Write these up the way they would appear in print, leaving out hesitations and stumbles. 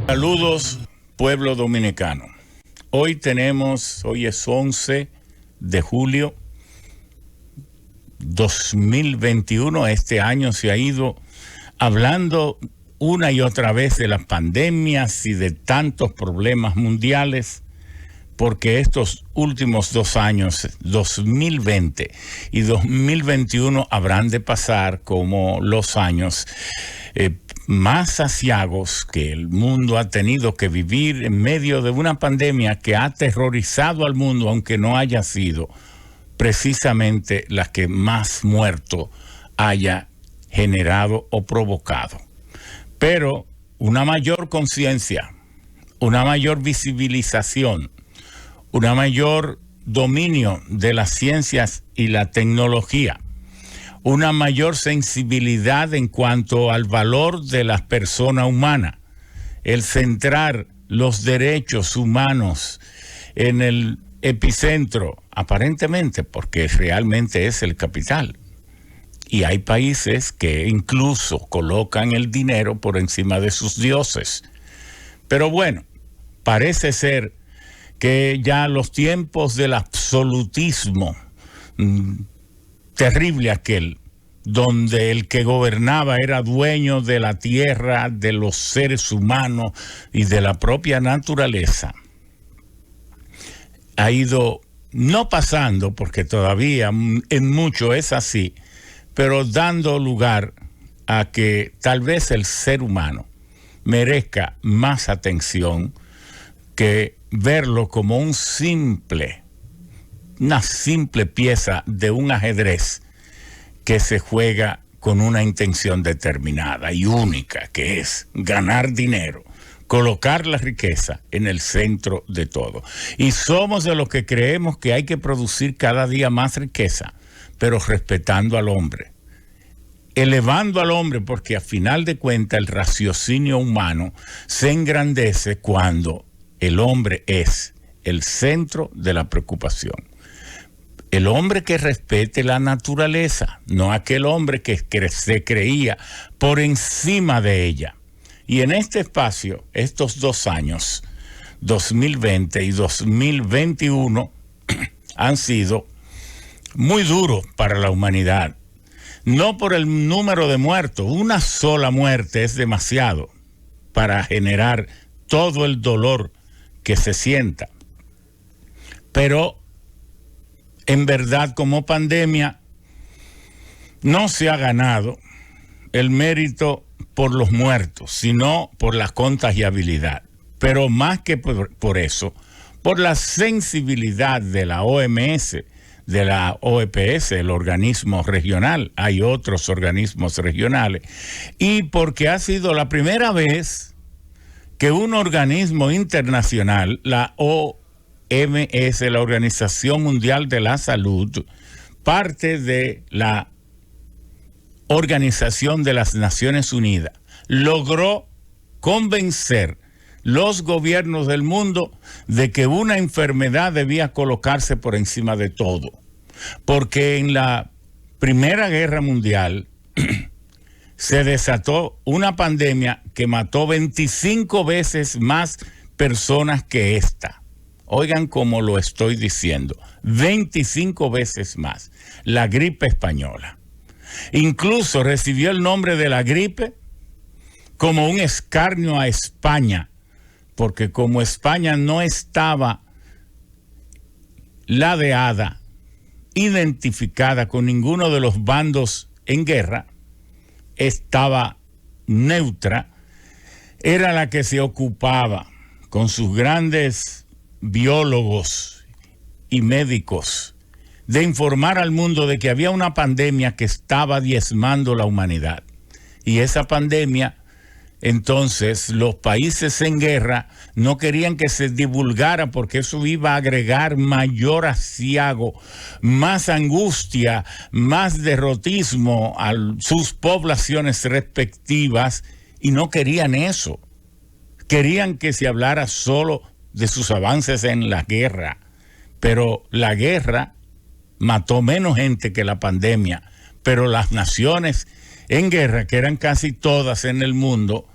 Saludos, pueblo dominicano. Hoy es 11 de julio 2021. Este año se ha ido hablando una y otra vez de las pandemias y de tantos problemas mundiales, porque estos últimos 2 años, 2020 y 2021, habrán de pasar como los años más aciagos que el mundo ha tenido que vivir en medio de una pandemia que ha aterrorizado al mundo, aunque no haya sido precisamente la que más muerto haya generado o provocado. Pero una mayor conciencia, una mayor visibilización, una mayor dominio de las ciencias y la tecnología, una mayor sensibilidad en cuanto al valor de la persona humana, el centrar los derechos humanos en el epicentro, aparentemente, porque realmente es el capital. Y hay países que incluso colocan el dinero por encima de sus dioses. Pero bueno, parece ser que ya los tiempos del absolutismo terrible aquel, donde el que gobernaba era dueño de la tierra, de los seres humanos y de la propia naturaleza, ha ido no pasando, porque todavía en mucho es así, pero dando lugar a que tal vez el ser humano merezca más atención que verlo como una simple pieza de un ajedrez que se juega con una intención determinada y única, que es ganar dinero, colocar la riqueza en el centro de todo. Y somos de los que creemos que hay que producir cada día más riqueza, pero respetando al hombre, elevando al hombre, porque a final de cuentas el raciocinio humano se engrandece cuando el hombre es el centro de la preocupación. El hombre que respete la naturaleza, no aquel hombre que se creía por encima de ella. Y en este espacio, estos 2 años, 2020 y 2021, han sido muy duros para la humanidad. No por el número de muertos, una sola muerte es demasiado para generar todo el dolor que se sienta. Pero en verdad, como pandemia, no se ha ganado el mérito por los muertos, sino por la contagiabilidad. Pero más que por eso, por la sensibilidad de la OMS, de la OEPS, el organismo regional, hay otros organismos regionales, y porque ha sido la primera vez que un organismo internacional, la OMS, la Organización Mundial de la Salud, parte de la Organización de las Naciones Unidas, logró convencer los gobiernos del mundo de que una enfermedad debía colocarse por encima de todo. Porque en la Primera Guerra Mundial se desató una pandemia que mató 25 veces más personas que esta. Oigan cómo lo estoy diciendo, 25 veces más, la gripe española. Incluso recibió el nombre de la gripe como un escarnio a España, porque como España no estaba ladeada, identificada con ninguno de los bandos en guerra, estaba neutra, era la que se ocupaba con sus grandes biólogos y médicos de informar al mundo de que había una pandemia que estaba diezmando la humanidad. Y esa pandemia, entonces, los países en guerra no querían que se divulgara porque eso iba a agregar mayor aciago, más angustia, más derrotismo a sus poblaciones respectivas, y no querían eso. Querían que se hablara solo de sus avances en la guerra, pero la guerra mató menos gente que la pandemia, pero las naciones en guerra, que eran casi todas en el mundo,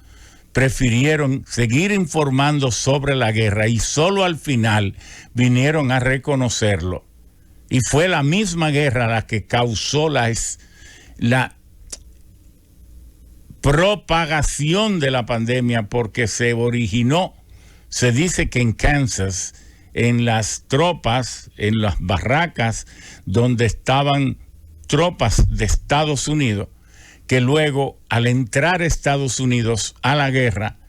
prefirieron seguir informando sobre la guerra y solo al final vinieron a reconocerlo. Y fue la misma guerra la que causó la propagación de la pandemia, porque se originó, se dice que en Kansas, en las tropas, en las barracas donde estaban tropas de Estados Unidos, que luego al entrar Estados Unidos a la guerra,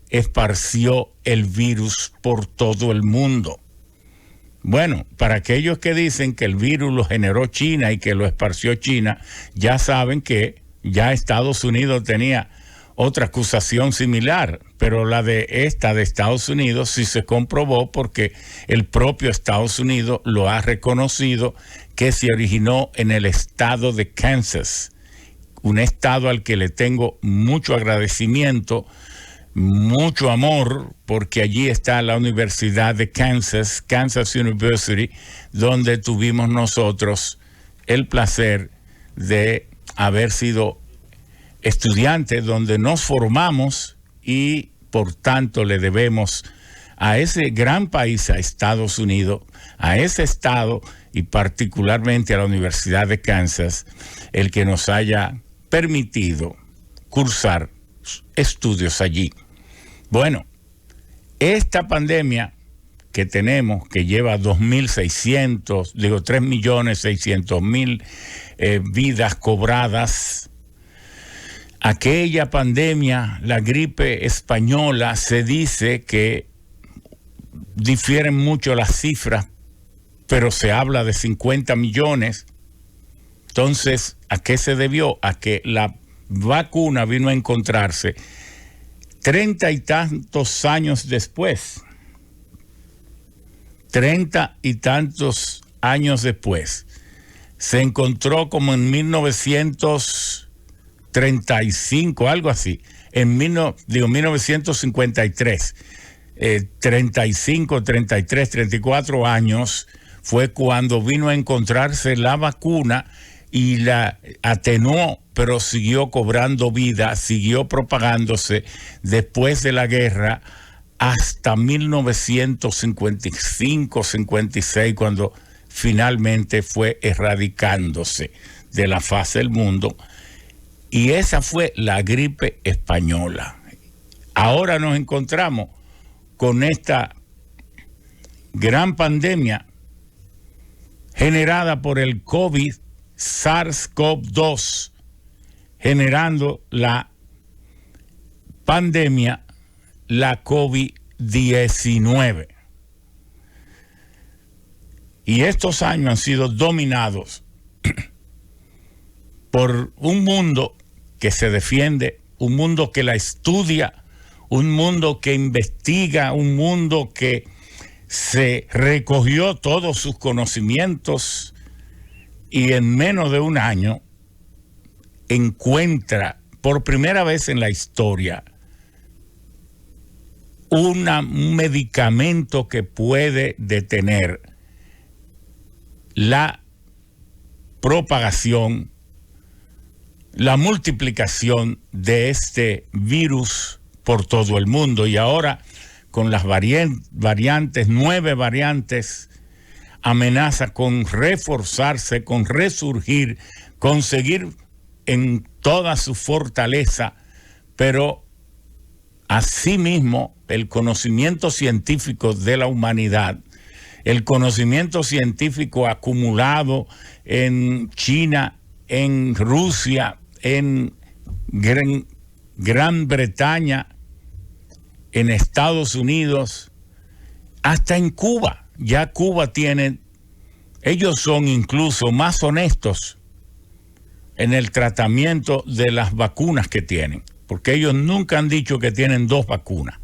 esparció el virus por todo el mundo. Bueno, para aquellos que dicen que el virus lo generó China y que lo esparció China, ya saben que ya Estados Unidos tenía otra acusación similar, pero la de Estados Unidos sí se comprobó porque el propio Estados Unidos lo ha reconocido, que se originó en el estado de Kansas, un estado al que le tengo mucho agradecimiento, mucho amor, porque allí está la Universidad de Kansas, Kansas University, donde tuvimos nosotros el placer de haber sido estudiantes, donde nos formamos y por tanto le debemos a ese gran país, a Estados Unidos, a ese estado y particularmente a la Universidad de Kansas, el que nos haya permitido cursar estudios allí. Bueno, esta pandemia que tenemos, que lleva 3.600.000 vidas cobradas, aquella pandemia, la gripe española, se dice que difieren mucho las cifras, pero se habla de 50 millones. Entonces, ¿a qué se debió? A que la vacuna vino a encontrarse 30 y tantos años después. 30 y tantos años después. Se encontró como en 1935, algo así. En 1953. 35, 33, 34 años fue cuando vino a encontrarse la vacuna y la atenuó, pero siguió cobrando vida, siguió propagándose después de la guerra hasta 1955, 56, cuando finalmente fue erradicándose de la faz del mundo. Y esa fue la gripe española. Ahora nos encontramos con esta gran pandemia generada por el COVID, SARS-CoV-2, generando la pandemia, la COVID-19. Y estos años han sido dominados por un mundo que se defiende, un mundo que la estudia, un mundo que investiga, un mundo que se recogió todos sus conocimientos y en menos de un año encuentra por primera vez en la historia un medicamento que puede detener la propagación, la multiplicación de este virus por todo el mundo. Y ahora con las variantes, 9 variantes, amenaza con reforzarse, con resurgir, con seguir en toda su fortaleza, pero asimismo el conocimiento científico de la humanidad, el conocimiento científico acumulado en China, en Rusia, en Gran Bretaña, en Estados Unidos, hasta en Cuba. Ya Cuba tiene, ellos son incluso más honestos en el tratamiento de las vacunas que tienen, porque ellos nunca han dicho que tienen 2 vacunas,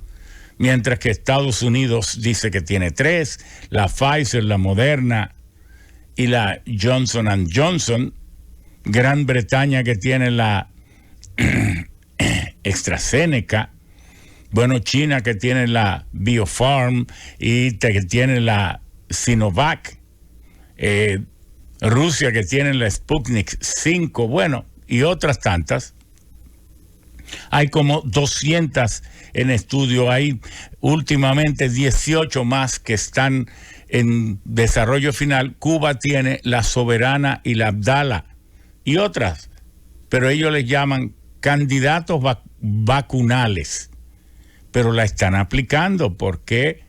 mientras que Estados Unidos dice que tiene 3, la Pfizer, la Moderna y la Johnson & Johnson, Gran Bretaña que tiene la AstraZeneca, bueno, China que tiene la BioPharm y que tiene la Sinovac, Rusia que tiene la Sputnik 5, bueno, y otras tantas. Hay como 200 en estudio, hay últimamente 18 más que están en desarrollo final. Cuba tiene la Soberana y la Abdala y otras, pero ellos les llaman candidatos vacunales, pero la están aplicando porque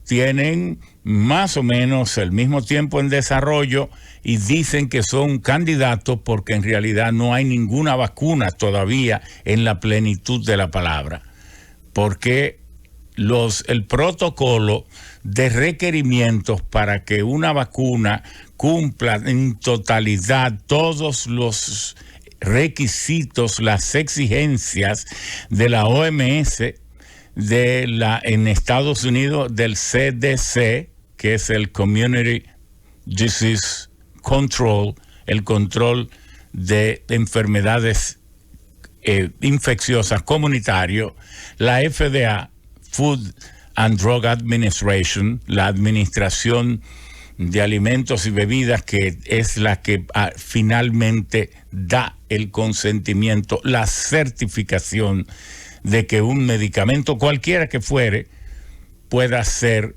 tienen más o menos el mismo tiempo en desarrollo y dicen que son candidatos porque en realidad no hay ninguna vacuna todavía en la plenitud de la palabra, porque el protocolo de requerimientos para que una vacuna cumpla en totalidad todos los requisitos, las exigencias de la OMS, en Estados Unidos del CDC, que es el Community Disease Control, el control de enfermedades infecciosas comunitario, la FDA, Food and Drug Administration, la administración de alimentos y bebidas, que es la que finalmente da el consentimiento, la certificación de que un medicamento, cualquiera que fuere, pueda ser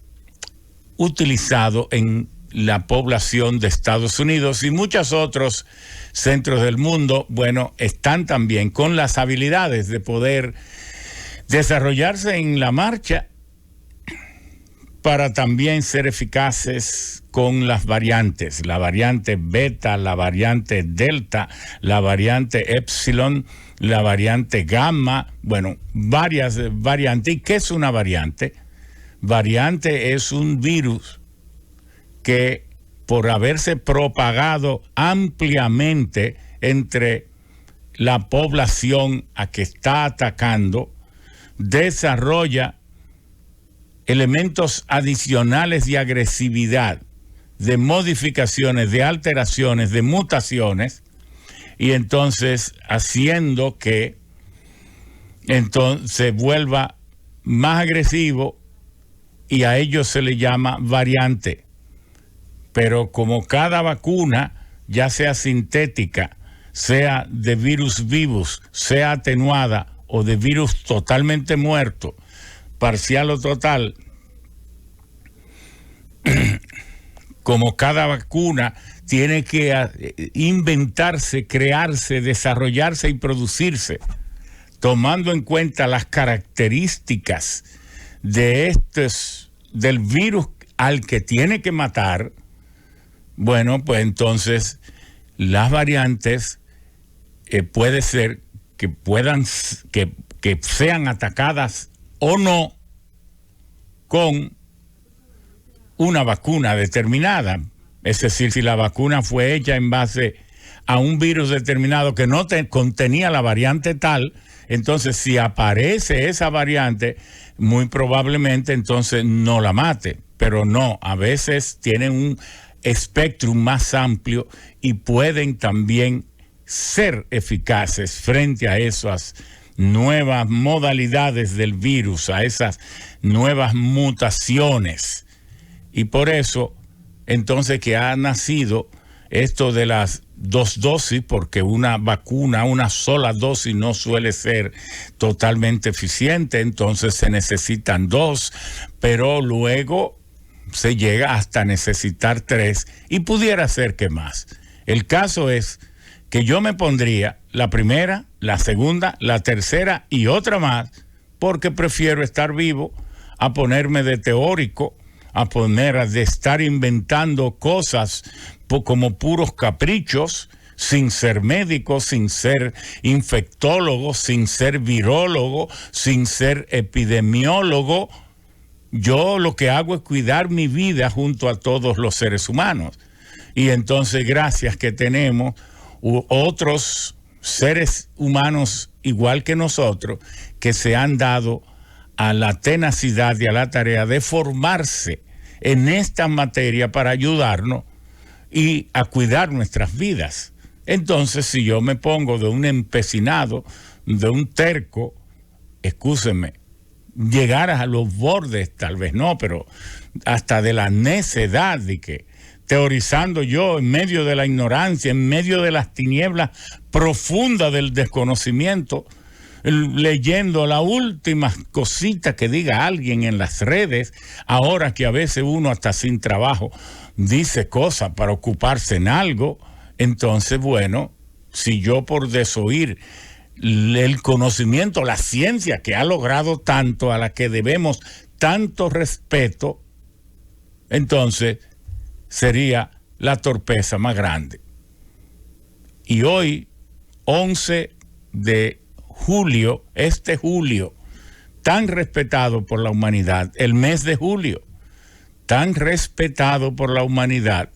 utilizado en la población de Estados Unidos. Y muchos otros centros del mundo, bueno, están también con las habilidades de poder desarrollarse en la marcha para también ser eficaces con las variantes, la variante beta, la variante delta, la variante epsilon, la variante gamma, bueno, varias variantes. ¿Y qué es una variante? Variante es un virus que, por haberse propagado ampliamente entre la población a que está atacando, desarrolla elementos adicionales de agresividad, de modificaciones, de alteraciones, de mutaciones, y entonces haciendo que entonces se vuelva más agresivo, y a ello se le llama variante. Pero como cada vacuna, ya sea sintética, sea de virus vivus, sea atenuada o de virus totalmente muerto, parcial o total, como cada vacuna tiene que inventarse, crearse, desarrollarse y producirse, tomando en cuenta las características del virus al que tiene que matar, bueno, pues entonces las variantes puede ser que que sean atacadas o no con una vacuna determinada. Es decir, si la vacuna fue hecha en base a un virus determinado que no contenía la variante tal, entonces si aparece esa variante, muy probablemente entonces no la mate. Pero no, a veces tienen un espectro más amplio y pueden también ser eficaces frente a esas nuevas modalidades del virus, a esas nuevas mutaciones. Y por eso, entonces, que ha nacido esto de las 2 dosis, porque una vacuna, una sola dosis no suele ser totalmente eficiente, entonces se necesitan 2, pero luego se llega hasta necesitar 3 y pudiera ser que más. El caso es que yo me pondría la primera, la segunda, la tercera y otra más, porque prefiero estar vivo a ponerme de teórico, de estar inventando cosas como puros caprichos, sin ser médico, sin ser infectólogo, sin ser virólogo, sin ser epidemiólogo. Yo lo que hago es cuidar mi vida junto a todos los seres humanos. Y entonces, gracias que tenemos otros seres humanos igual que nosotros, que se han dado a la tenacidad y a la tarea de formarse en esta materia para ayudarnos y a cuidar nuestras vidas. Entonces, si yo me pongo de un empecinado, de un terco, excúsenme, llegar a los bordes, tal vez no, pero hasta de la necedad, de que teorizando yo en medio de la ignorancia, en medio de las tinieblas profundas del desconocimiento, leyendo la última cosita que diga alguien en las redes, ahora que a veces uno hasta sin trabajo dice cosas para ocuparse en algo. Entonces, bueno, si yo por desoír el conocimiento, la ciencia que ha logrado tanto, a la que debemos tanto respeto, entonces sería la torpeza más grande. Y hoy, 11 de julio, este julio, tan respetado por la humanidad, el mes de julio, tan respetado por la humanidad,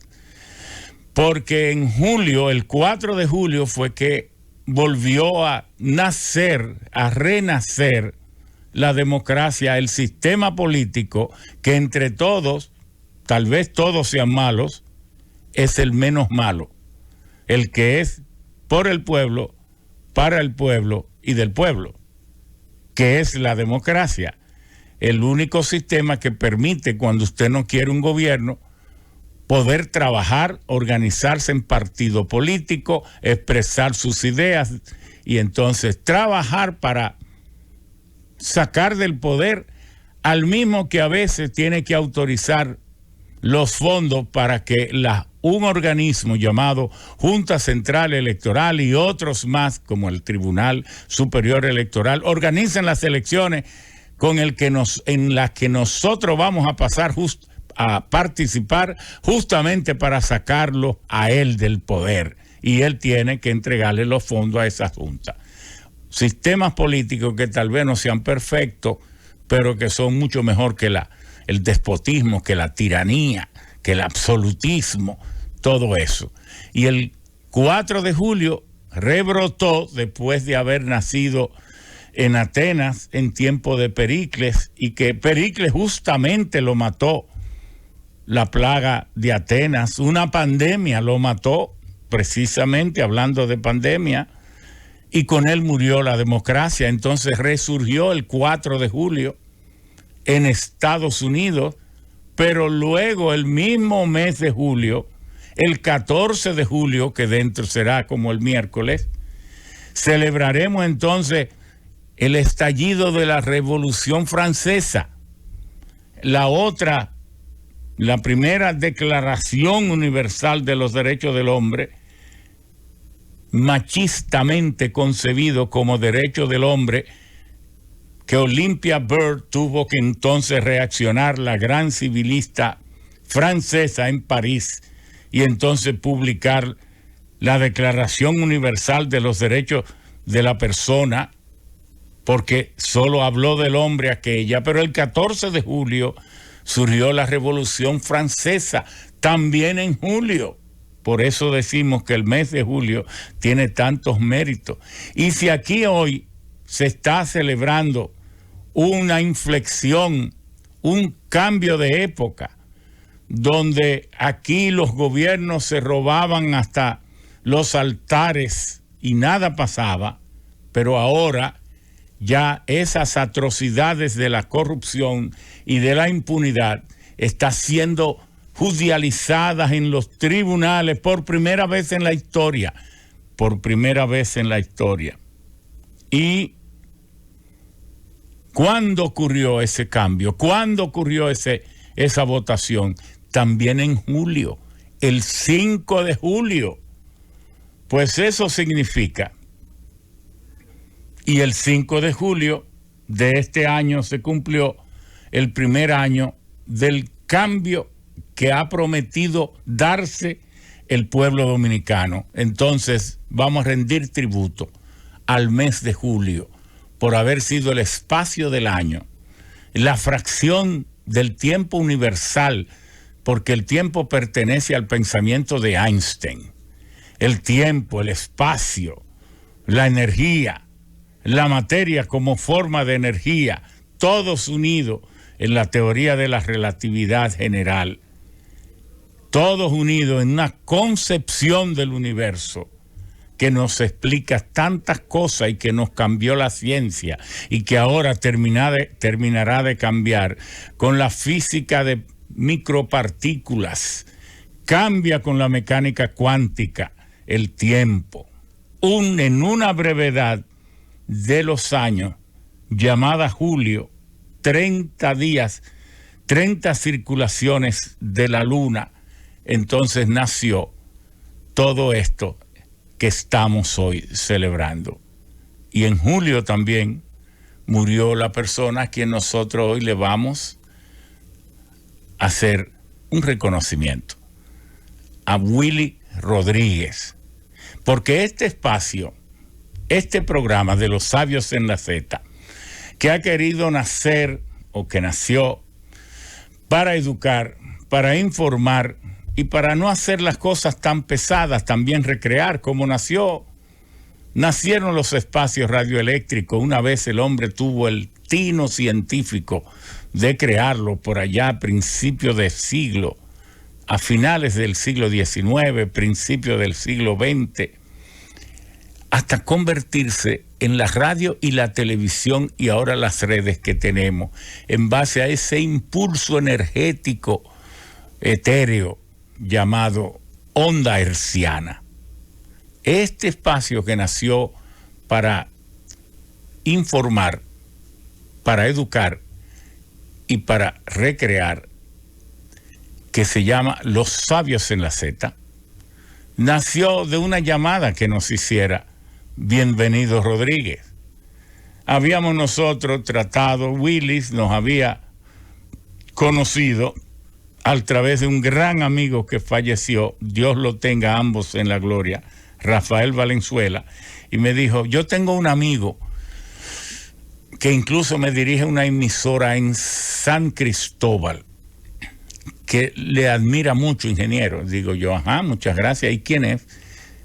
porque en julio, el 4 de julio, fue que volvió a nacer, a renacer la democracia, el sistema político, que entre todos, tal vez todos sean malos, es el menos malo, el que es por el pueblo, para el pueblo y del pueblo, que es la democracia, el único sistema que permite, cuando usted no quiere un gobierno, poder trabajar, organizarse en partido político, expresar sus ideas y entonces trabajar para sacar del poder al mismo que a veces tiene que autorizar los fondos para que un organismo llamado Junta Central Electoral y otros más, como el Tribunal Superior Electoral, organicen las elecciones en las que nosotros vamos a pasar a participar justamente para sacarlo a él del poder. Y él tiene que entregarle los fondos a esa junta. Sistemas políticos que tal vez no sean perfectos, pero que son mucho mejor que el despotismo, que la tiranía, que el absolutismo, todo eso. Y el 4 de julio rebrotó después de haber nacido en Atenas en tiempo de Pericles, y que Pericles justamente lo mató la plaga de Atenas, una pandemia lo mató, precisamente hablando de pandemia, y con él murió la democracia. Entonces resurgió el 4 de julio en Estados Unidos, pero luego el mismo mes de julio, el 14 de julio, que dentro será como el miércoles, celebraremos entonces el estallido de la Revolución Francesa, la primera Declaración Universal de los Derechos del Hombre, machistamente concebido como derecho del hombre, que Olympia Bird tuvo que entonces reaccionar, la gran civilista francesa en París, y entonces publicar la Declaración Universal de los Derechos de la Persona, porque solo habló del hombre aquella. Pero el 14 de julio surgió la Revolución Francesa, también en julio. Por eso decimos que el mes de julio tiene tantos méritos. Y si aquí hoy se está celebrando una inflexión, un cambio de época, donde aquí los gobiernos se robaban hasta los altares y nada pasaba, pero ahora ya esas atrocidades de la corrupción y de la impunidad están siendo judicializadas en los tribunales por primera vez en la historia, ¿Y cuándo ocurrió ese cambio? ¿Cuándo ocurrió esa votación? También en julio, el 5 de julio. Pues eso significa, y el 5 de julio de este año se cumplió el primer año del cambio que ha prometido darse el pueblo dominicano. Entonces vamos a rendir tributo al mes de julio por haber sido el espacio del año, la fracción del tiempo universal, porque el tiempo pertenece al pensamiento de Einstein. El tiempo, el espacio, la energía, la materia como forma de energía, todos unidos en la teoría de la relatividad general, todos unidos en una concepción del universo que nos explica tantas cosas y que nos cambió la ciencia y que ahora terminará de cambiar con la física de micropartículas, cambia con la mecánica cuántica el tiempo. En una brevedad de los años, llamada Julio, 30 días, 30 circulaciones de la luna, entonces nació todo esto que estamos hoy celebrando. Y en julio también murió la persona a quien nosotros hoy le vamos a hacer un reconocimiento, a Willy Rodríguez, porque este espacio, este programa de los sabios en la Z, que ha querido nacer o que nació para educar, para informar y para no hacer las cosas tan pesadas, también recrear, como nacieron los espacios radioeléctricos. Una vez el hombre tuvo el tino científico de crearlo por allá a principios de siglo, a finales del siglo XIX, principios del siglo XX, hasta convertirse en la radio y la televisión y ahora las redes que tenemos, en base a ese impulso energético etéreo llamado onda hertziana. Este espacio que nació para informar, para educar y para recrear, que se llama Los Sabios en la Z, nació de una llamada que nos hiciera Bienvenido Rodríguez. Habíamos nosotros tratado, Willis nos había conocido a través de un gran amigo que falleció, Dios lo tenga ambos en la gloria, Rafael Valenzuela, y me dijo, yo tengo un amigo que incluso me dirige una emisora en San Cristóbal, que le admira mucho, ingeniero. Digo yo, ajá, muchas gracias. ¿Y quién es?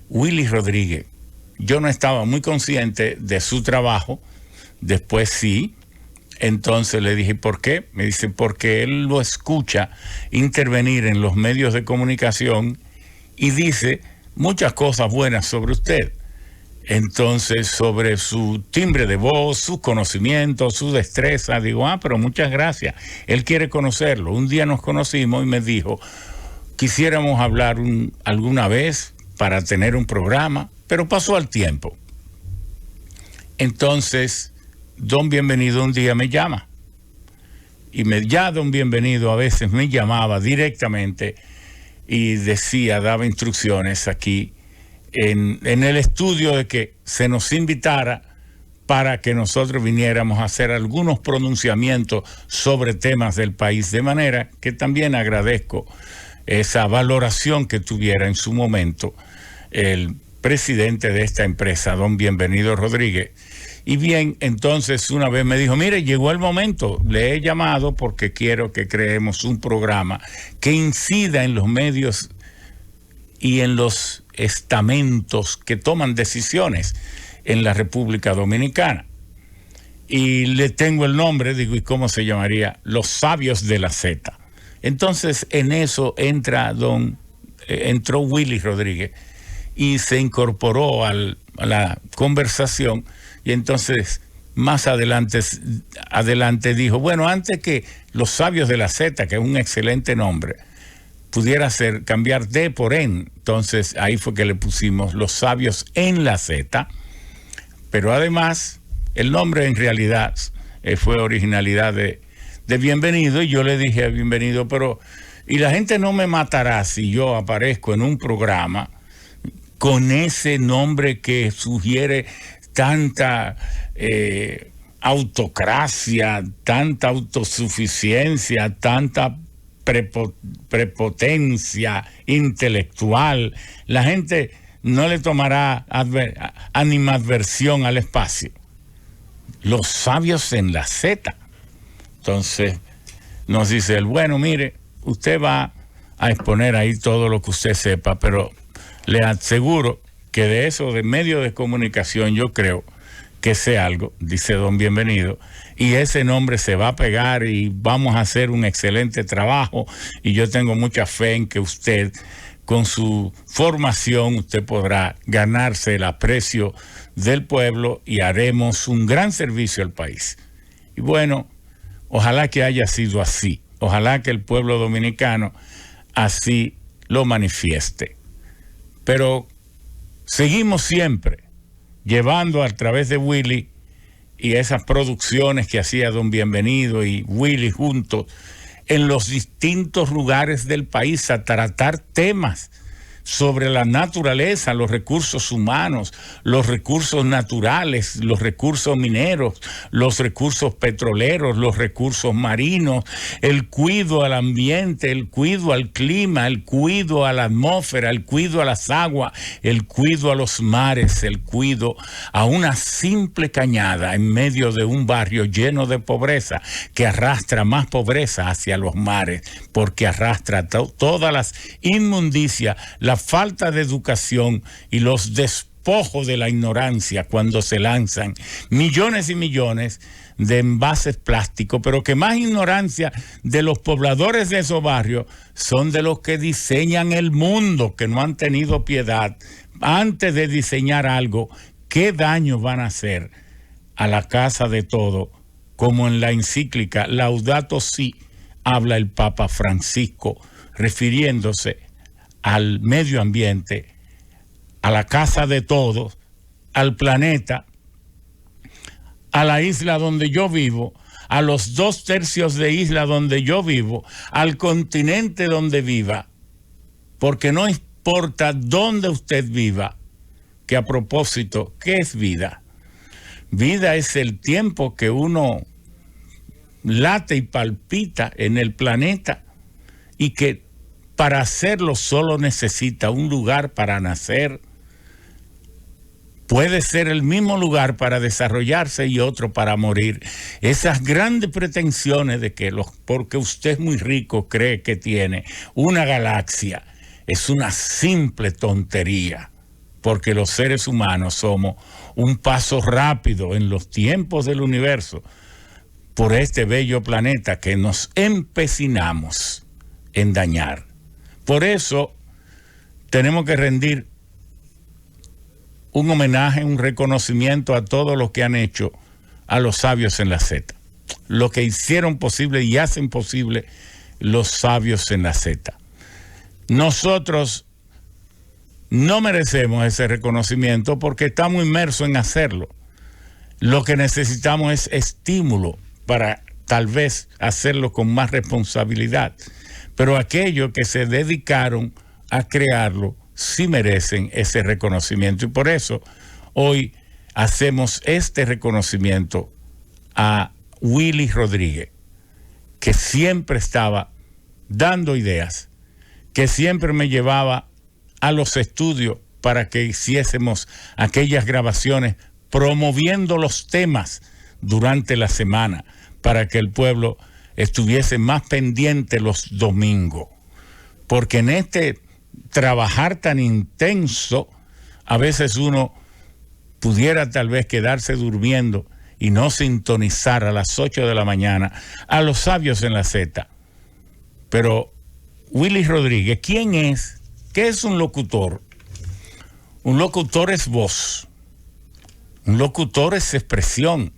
Willy Rodríguez. Yo no estaba muy consciente de su trabajo, después sí. Entonces le dije, ¿por qué? Me dice, porque él lo escucha intervenir en los medios de comunicación y dice muchas cosas buenas sobre usted. Entonces, sobre su timbre de voz, su conocimiento, su destreza, digo, pero muchas gracias. Él quiere conocerlo. Un día nos conocimos y me dijo, quisiéramos hablar alguna vez para tener un programa, pero pasó el tiempo. Entonces, don Bienvenido un día me llama. Y ya don Bienvenido a veces me llamaba directamente y daba instrucciones aquí en el estudio de que se nos invitara para que nosotros viniéramos a hacer algunos pronunciamientos sobre temas del país, de manera que también agradezco esa valoración que tuviera en su momento el presidente de esta empresa, don Bienvenido Rodríguez. Y bien, entonces una vez me dijo, mire, llegó el momento, le he llamado porque quiero que creemos un programa que incida en los medios y en los estamentos que toman decisiones en la República Dominicana. Y le tengo el nombre, digo, ¿y cómo se llamaría? Los Sabios de la Z. Entonces en eso entró Willy Rodríguez y se incorporó a la conversación, y entonces más adelante dijo, bueno, antes que Los Sabios de la Z, que es un excelente nombre, pudiera cambiar D por N. Entonces ahí fue que le pusimos Los Sabios en la Z. Pero además, el nombre en realidad fue originalidad de Bienvenido. Y yo le dije a Bienvenido, y la gente no me matará si yo aparezco en un programa con ese nombre que sugiere tanta autocracia, tanta autosuficiencia, tanta prepotencia intelectual. La gente no le tomará animadversión al espacio. Los Sabios en la Z. Entonces nos dice él, bueno, mire, usted va a exponer ahí todo lo que usted sepa, pero le aseguro que de eso, de medios de comunicación, yo creo que sé algo, dice don Bienvenido, y ese nombre se va a pegar y vamos a hacer un excelente trabajo, y yo tengo mucha fe en que usted, con su formación, usted podrá ganarse el aprecio del pueblo y haremos un gran servicio al país. Y bueno, ojalá que haya sido así, ojalá que el pueblo dominicano así lo manifieste. Pero seguimos siempre llevando a través de Willy y esas producciones que hacía Don Bienvenido y Willy juntos en los distintos lugares del país a tratar temas sobre la naturaleza, los recursos humanos, los recursos naturales, los recursos mineros, los recursos petroleros, los recursos marinos, el cuidado al ambiente, el cuidado al clima, el cuidado a la atmósfera, el cuidado a las aguas, el cuidado a los mares, el cuidado a una simple cañada en medio de un barrio lleno de pobreza que arrastra más pobreza hacia los mares, porque arrastra todas las inmundicias, la falta de educación y los despojos de la ignorancia cuando se lanzan millones y millones de envases plásticos, pero que más ignorancia de los pobladores de esos barrios son de los que diseñan el mundo, que no han tenido piedad antes de diseñar algo. ¿Qué daño van a hacer a la casa de todo? Como en la encíclica Laudato Si habla el Papa Francisco, refiriéndose al medio ambiente, a la casa de todos, al planeta, a la isla donde yo vivo, a los 2/3 de isla donde yo vivo, al continente donde viva, porque no importa dónde usted viva, que a propósito, ¿qué es vida? Vida es el tiempo que uno late y palpita en el planeta y que para hacerlo solo necesita un lugar para nacer. Puede ser el mismo lugar para desarrollarse y otro para morir. Esas grandes pretensiones de que porque usted es muy rico cree que tiene una galaxia es una simple tontería, porque los seres humanos somos un paso rápido en los tiempos del universo por este bello planeta que nos empecinamos en dañar. Por eso tenemos que rendir un homenaje, un reconocimiento a todos los que han hecho a los sabios en la Z. Lo que hicieron posible y hacen posible los sabios en la Z. Nosotros no merecemos ese reconocimiento porque estamos inmersos en hacerlo. Lo que necesitamos es estímulo para tal vez hacerlo con más responsabilidad. Pero aquellos que se dedicaron a crearlo sí merecen ese reconocimiento. Y por eso hoy hacemos este reconocimiento a Willy Rodríguez, que siempre estaba dando ideas, que siempre me llevaba a los estudios para que hiciésemos aquellas grabaciones promoviendo los temas durante la semana para que el pueblo estuviese más pendiente los domingos. Porque en este trabajar tan intenso, a veces uno pudiera tal vez quedarse durmiendo y no sintonizar a las 8 de la mañana a los sabios en la Z. Pero Willy Rodríguez, ¿quién es? ¿Qué es un locutor? Un locutor es voz. Un locutor es expresión.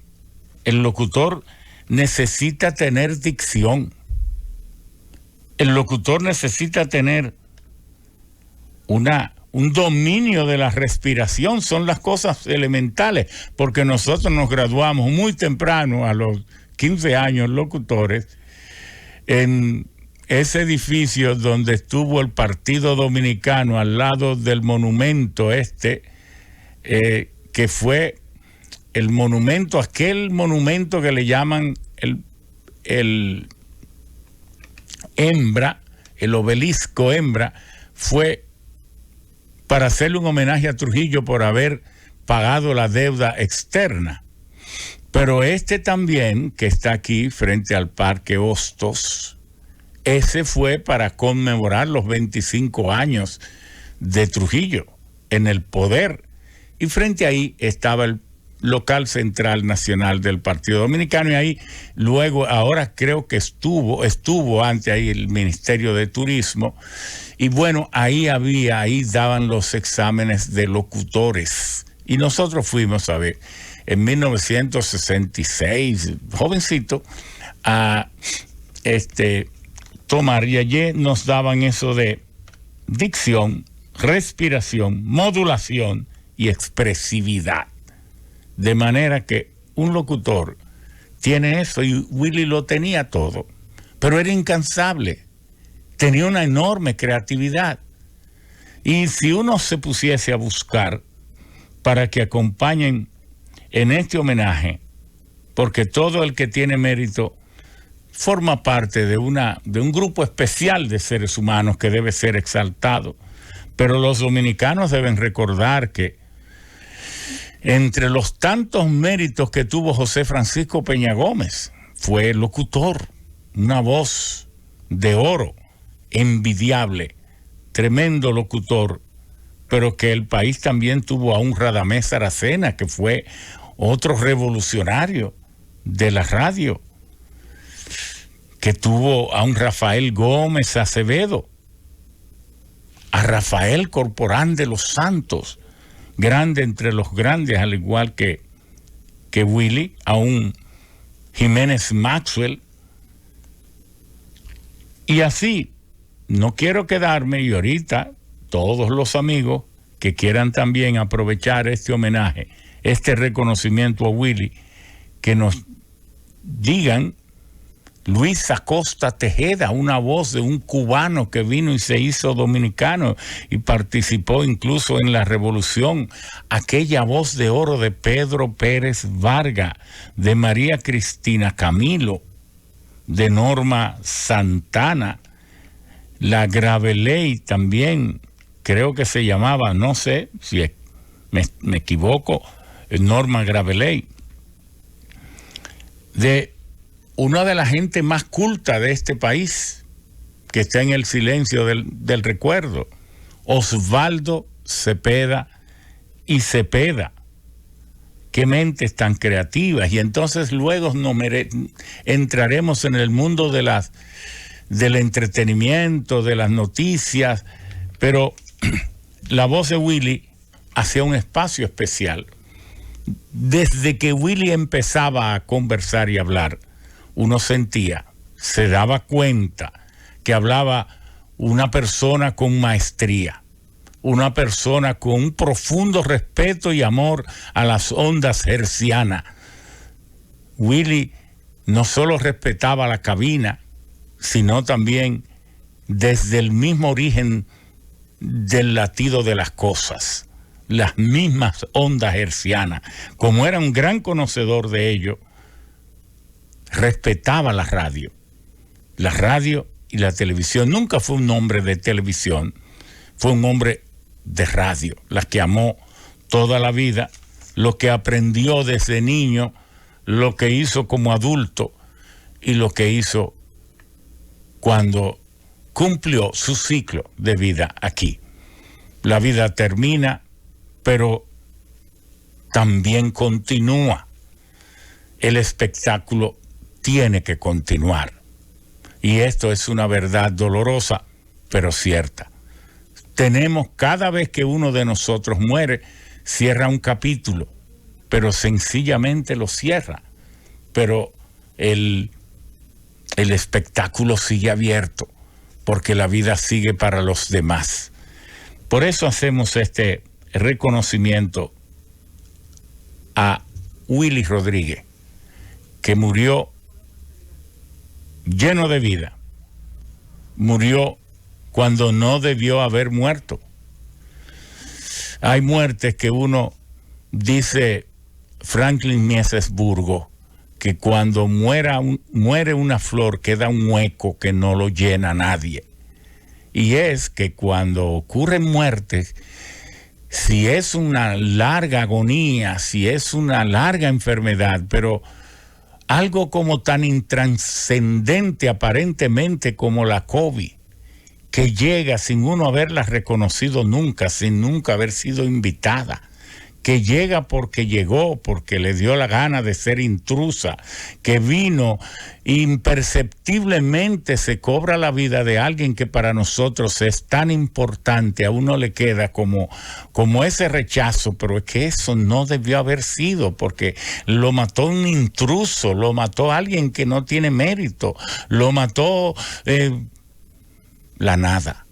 El locutor necesita tener dicción. El locutor necesita tener un dominio de la respiración. Son las cosas elementales, porque nosotros nos graduamos muy temprano, a los 15 años, locutores, en ese edificio donde estuvo el Partido Dominicano, al lado del monumento que fue el monumento, aquel monumento que le llaman el Hembra, el obelisco Hembra, fue para hacerle un homenaje a Trujillo por haber pagado la deuda externa. Pero también, que está aquí frente al Parque Hostos, ese fue para conmemorar los 25 años de Trujillo en el poder. Y frente ahí estaba el local central nacional del Partido Dominicano, y ahí luego, ahora creo que estuvo antes ahí el Ministerio de Turismo, y bueno, ahí daban los exámenes de locutores, y nosotros fuimos a ver, en 1966, jovencito, a tomar, y allí nos daban eso de dicción, respiración, modulación y expresividad. De manera que un locutor tiene eso, y Willy lo tenía todo, pero era incansable, tenía una enorme creatividad. Y si uno se pusiese a buscar para que acompañen en este homenaje, porque todo el que tiene mérito forma parte de un grupo especial de seres humanos que debe ser exaltado, pero los dominicanos deben recordar que entre los tantos méritos que tuvo José Francisco Peña Gómez, fue locutor, una voz de oro, envidiable, tremendo locutor, pero que el país también tuvo a un Radamés Aracena, que fue otro revolucionario de la radio, que tuvo a un Rafael Gómez Acevedo, a Rafael Corporán de los Santos, grande entre los grandes, al igual que Willy, a un Jiménez Maxwell. Y así, no quiero quedarme, y ahorita todos los amigos que quieran también aprovechar este homenaje, este reconocimiento a Willy, que nos digan Luis Acosta Tejeda, una voz de un cubano que vino y se hizo dominicano y participó incluso en la revolución, aquella voz de oro de Pedro Pérez Vargas, de María Cristina Camilo, de Norma Santana, la Graveley también, creo que se llamaba, no sé si me equivoco, Norma Graveley, de una de la gente más culta de este país, que está en el silencio del recuerdo, Osvaldo Cepeda y Cepeda. Qué mentes tan creativas. Y entonces luego entraremos en el mundo del entretenimiento, de las noticias, pero la voz de Willy hacía un espacio especial. Desde que Willy empezaba a conversar y hablar, uno sentía, se daba cuenta que hablaba una persona con maestría, una persona con un profundo respeto y amor a las ondas hertzianas. Willy no solo respetaba la cabina, sino también desde el mismo origen del latido de las cosas, las mismas ondas hertzianas. Como era un gran conocedor de ello, respetaba la radio y la televisión. Nunca fue un hombre de televisión, fue un hombre de radio, la que amó toda la vida, lo que aprendió desde niño, lo que hizo como adulto y lo que hizo cuando cumplió su ciclo de vida aquí. La vida termina, pero también continúa. El espectáculo tiene que continuar. Y esto es una verdad dolorosa, pero cierta. Tenemos, cada vez que uno de nosotros muere, cierra un capítulo, pero sencillamente lo cierra. Pero el espectáculo sigue abierto, porque la vida sigue para los demás. Por eso hacemos este reconocimiento a Willy Rodríguez, que murió lleno de vida, murió cuando no debió haber muerto. Hay muertes que uno dice, Franklin Miesesburgo, que cuando muere una flor queda un hueco que no lo llena nadie. Y es que cuando ocurren muertes, si es una larga agonía, si es una larga enfermedad, pero algo como tan intranscendente aparentemente como la COVID, que llega sin uno haberla reconocido nunca, sin nunca haber sido invitada, que llega porque llegó, porque le dio la gana de ser intrusa, que vino imperceptiblemente, se cobra la vida de alguien que para nosotros es tan importante. A uno le queda como ese rechazo, pero es que eso no debió haber sido, porque lo mató un intruso, lo mató alguien que no tiene mérito, lo mató la nada,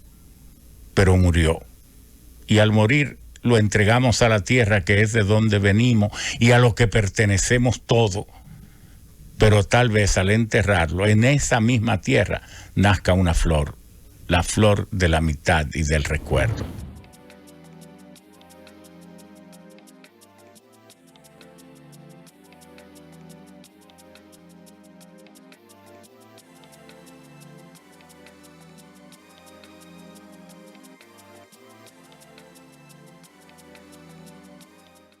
pero murió. Y al morir lo entregamos a la tierra que es de donde venimos y a lo que pertenecemos todo. Pero tal vez al enterrarlo en esa misma tierra nazca una flor, la flor de la amistad y del recuerdo.